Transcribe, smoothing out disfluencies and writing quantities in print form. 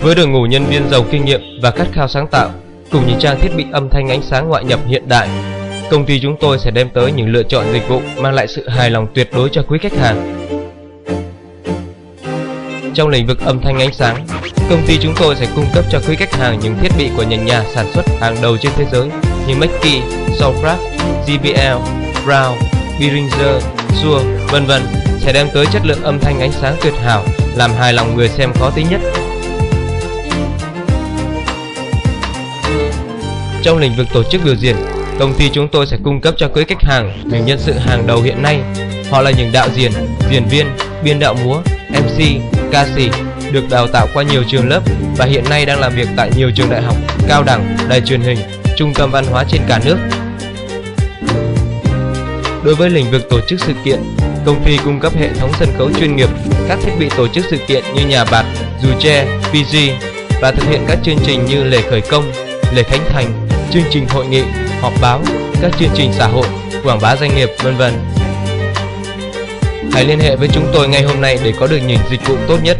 Với đội ngũ nhân viên giàu kinh nghiệm và khát khao sáng tạo, cùng những trang thiết bị âm thanh ánh sáng ngoại nhập hiện đại, công ty chúng tôi sẽ đem tới những lựa chọn dịch vụ mang lại sự hài lòng tuyệt đối cho quý khách hàng. Trong lĩnh vực âm thanh ánh sáng, công ty chúng tôi sẽ cung cấp cho quý khách hàng những thiết bị của những nhà sản xuất hàng đầu trên thế giới như Mackie, Soundcraft, JBL, Brown, Behringer, Shure, v.v. sẽ đem tới chất lượng âm thanh ánh sáng tuyệt hảo, làm hài lòng người xem khó tính nhất. Trong lĩnh vực tổ chức biểu diễn, công ty chúng tôi sẽ cung cấp cho quý khách hàng những nhân sự hàng đầu hiện nay. Họ là những đạo diễn, diễn viên, biên đạo múa, MC, ca sĩ, được đào tạo qua nhiều trường lớp và hiện nay đang làm việc tại nhiều trường đại học, cao đẳng, đài truyền hình, trung tâm văn hóa trên cả nước. Đối với lĩnh vực tổ chức sự kiện, công ty cung cấp hệ thống sân khấu chuyên nghiệp, các thiết bị tổ chức sự kiện như nhà bạt, dù tre, PG và thực hiện các chương trình như lễ khởi công, lễ khánh thành, chương trình hội nghị, họp báo, các chương trình xã hội, quảng bá doanh nghiệp, v.v. Hãy liên hệ với chúng tôi ngay hôm nay để có được những dịch vụ tốt nhất.